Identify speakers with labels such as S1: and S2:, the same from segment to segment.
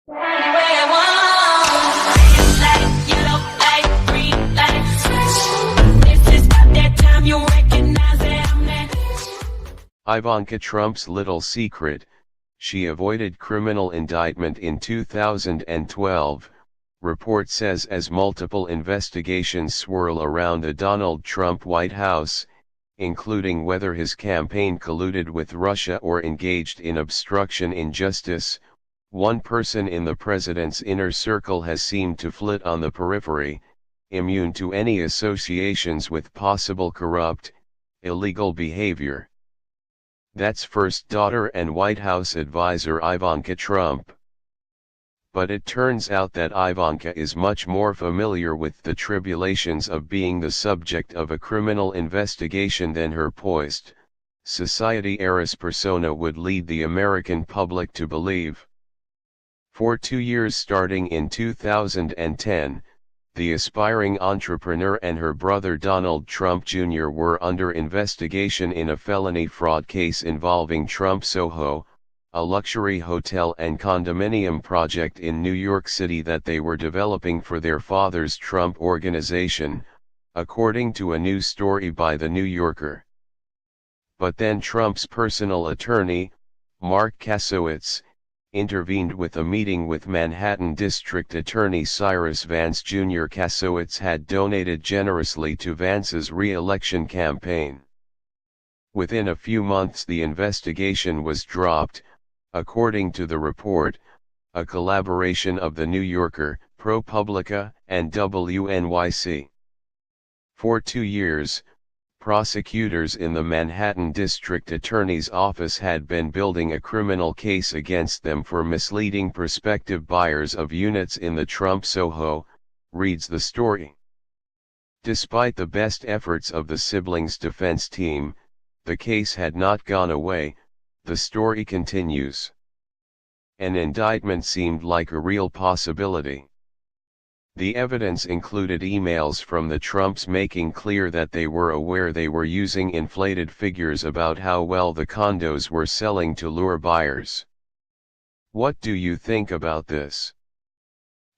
S1: Ivanka Trump's little secret: she avoided criminal indictment in 2012, report says, as multiple investigations swirl around the Donald Trump White House, including whether his campaign colluded with Russia or engaged in obstruction in justice. One person in the president's inner circle has seemed to flit on the periphery, immune to any associations with possible corrupt, illegal behavior. That's first daughter and White House advisor Ivanka Trump. But it turns out that Ivanka is much more familiar with the tribulations of being the subject of a criminal investigation than her poised, society heiress persona would lead the American public to believe. For 2 years starting in 2010, the aspiring entrepreneur and her brother Donald Trump Jr. were under investigation in a felony fraud case involving Trump SoHo, a luxury hotel and condominium project in New York City that they were developing for their father's Trump Organization, according to a news story by The New Yorker. But then Trump's personal attorney, Mark Kasowitz, intervened with a meeting with Manhattan District Attorney Cyrus Vance Jr. Kasowitz had donated generously to Vance's re-election campaign. Within a few months the investigation was dropped, according to the report, a collaboration of The New Yorker, ProPublica, and WNYC. For 2 years, prosecutors in the Manhattan District Attorney's Office had been building a criminal case against them for misleading prospective buyers of units in the Trump SoHo, reads the story. Despite the best efforts of the siblings' defense team, the case had not gone away, the story continues. An indictment seemed like a real possibility. The evidence included emails from the Trumps making clear that they were aware they were using inflated figures about how well the condos were selling to lure buyers. What do you think about this?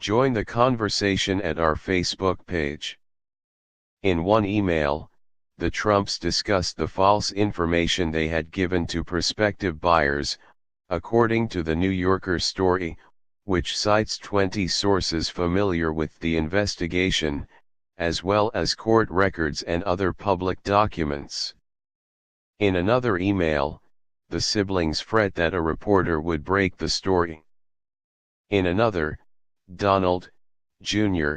S1: Join the conversation at our Facebook page. In one email, the Trumps discussed the false information they had given to prospective buyers, according to the New Yorker story, which cites 20 sources familiar with the investigation, as well as court records and other public documents. In another email, the siblings fret that a reporter would break the story. In another, Donald, Jr.,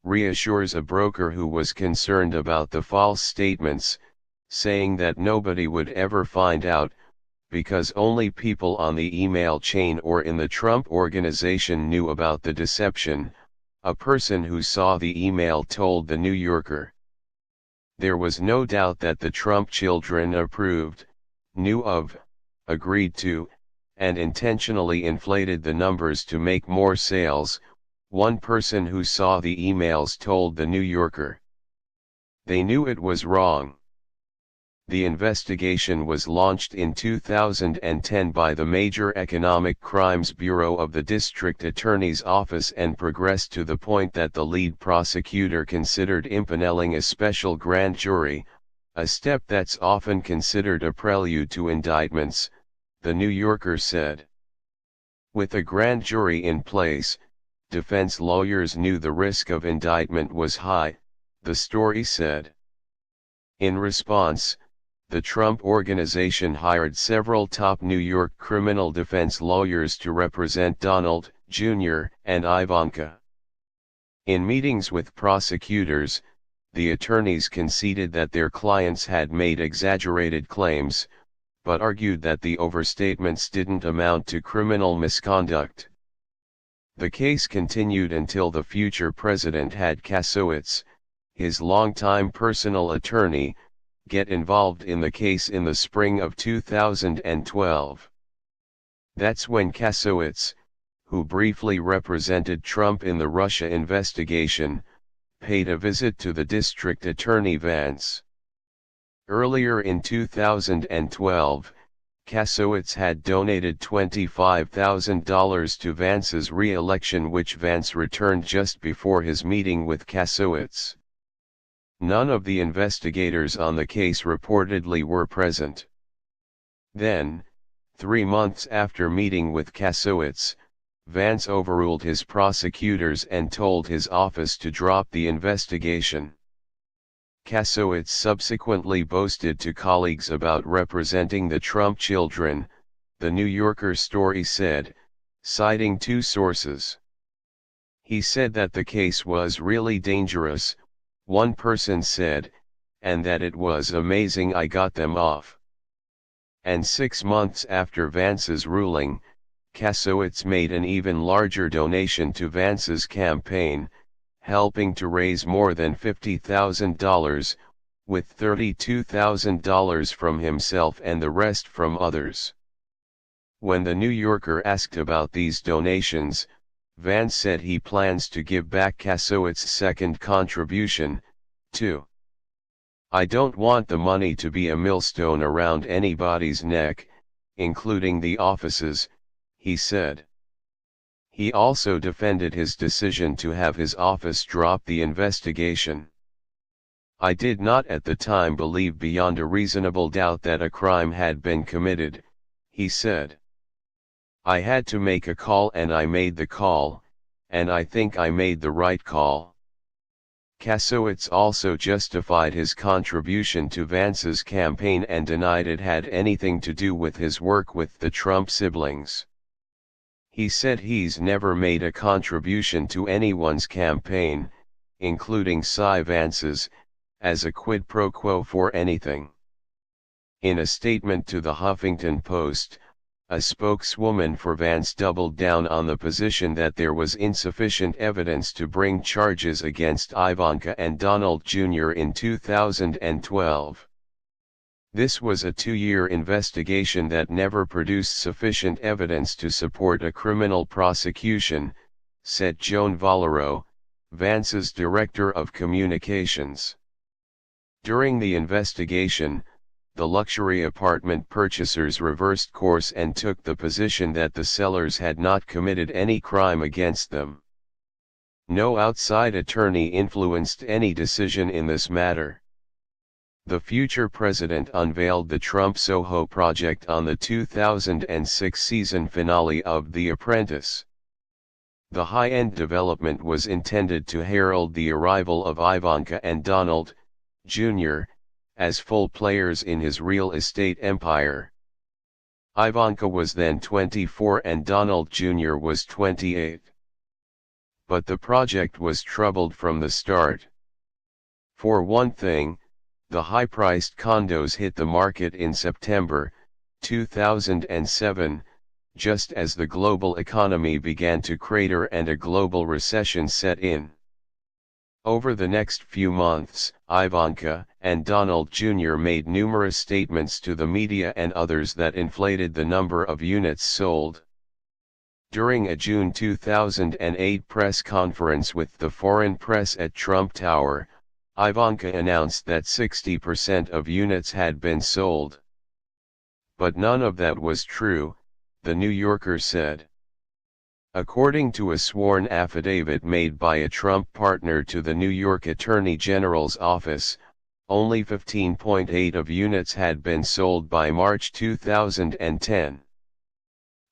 S1: reassures a broker who was concerned about the false statements, saying that nobody would ever find out, because only people on the email chain or in the Trump Organization knew about the deception, a person who saw the email told The New Yorker. There was no doubt that the Trump children approved, knew of, agreed to, and intentionally inflated the numbers to make more sales, one person who saw the emails told The New Yorker. They knew it was wrong. The investigation was launched in 2010 by the Major Economic Crimes Bureau of the District Attorney's Office and progressed to the point that the lead prosecutor considered impaneling a special grand jury, a step that's often considered a prelude to indictments, The New Yorker said. With a grand jury in place, defense lawyers knew the risk of indictment was high, the story said. In response, the Trump Organization hired several top New York criminal defense lawyers to represent Donald, Jr., and Ivanka. In meetings with prosecutors, the attorneys conceded that their clients had made exaggerated claims, but argued that the overstatements didn't amount to criminal misconduct. The case continued until the future president had Kasowitz, his longtime personal attorney, get involved in the case in the spring of 2012. That's when Kasowitz, who briefly represented Trump in the Russia investigation, paid a visit to the district attorney Vance. Earlier in 2012, Kasowitz had donated $25,000 to Vance's re-election, which Vance returned just before his meeting with Kasowitz. None of the investigators on the case reportedly were present. Then, 3 months after meeting with Kasowitz, Vance overruled his prosecutors and told his office to drop the investigation. Kasowitz subsequently boasted to colleagues about representing the Trump children, the New Yorker story said, citing 2 sources. He said that the case was really dangerous, one person said, and that it was amazing I got them off. And 6 months after Vance's ruling, Kasowitz made an even larger donation to Vance's campaign, helping to raise more than $50,000, with $32,000 from himself and the rest from others. When the New Yorker asked about these donations, Vance said he plans to give back Kasowitz's second contribution, too. "I don't want the money to be a millstone around anybody's neck, including the office's," he said. He also defended his decision to have his office drop the investigation. "I did not at the time believe beyond a reasonable doubt that a crime had been committed," he said. "I had to make a call and I made the call, and I think I made the right call." Kasowitz also justified his contribution to Vance's campaign and denied it had anything to do with his work with the Trump siblings. He said he's never made a contribution to anyone's campaign, including Cy Vance's, as a quid pro quo for anything. In a statement to the Huffington Post, a spokeswoman for Vance doubled down on the position that there was insufficient evidence to bring charges against Ivanka and Donald Jr. in 2012. This was a 2-year investigation that never produced sufficient evidence to support a criminal prosecution, said Joan Valero, Vance's director of communications. During the investigation, the luxury apartment purchasers reversed course and took the position that the sellers had not committed any crime against them. No outside attorney influenced any decision in this matter. The future president unveiled the Trump SoHo project on the 2006 season finale of The Apprentice. The high-end development was intended to herald the arrival of Ivanka and Donald, Jr., as full players in his real estate empire. Ivanka was then 24 and Donald Jr. was 28. But the project was troubled from the start. For one thing, the high-priced condos hit the market in September 2007, just as the global economy began to crater and a global recession set in. Over the next few months, Ivanka and Donald Jr. made numerous statements to the media and others that inflated the number of units sold. During a June 2008 press conference with the foreign press at Trump Tower, Ivanka announced that 60% of units had been sold. But none of that was true, the New Yorker said. According to a sworn affidavit made by a Trump partner to the New York Attorney General's office, only 15.8% of units had been sold by March 2010.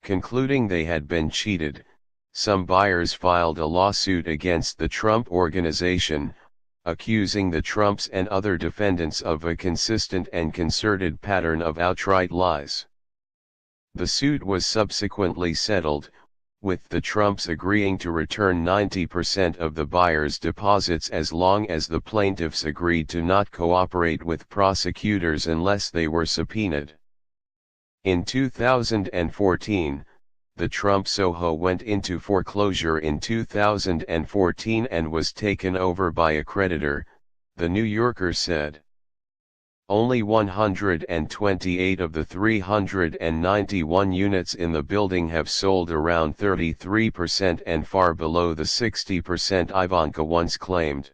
S1: Concluding they had been cheated, some buyers filed a lawsuit against the Trump Organization, accusing the Trumps and other defendants of a consistent and concerted pattern of outright lies. The suit was subsequently settled, with the Trumps agreeing to return 90% of the buyers' deposits as long as the plaintiffs agreed to not cooperate with prosecutors unless they were subpoenaed. In 2014, the Trump SoHo went into foreclosure in 2014 and was taken over by a creditor, the New Yorker said. Only 128 of the 391 units in the building have sold, around 33% and far below the 60% Ivanka once claimed.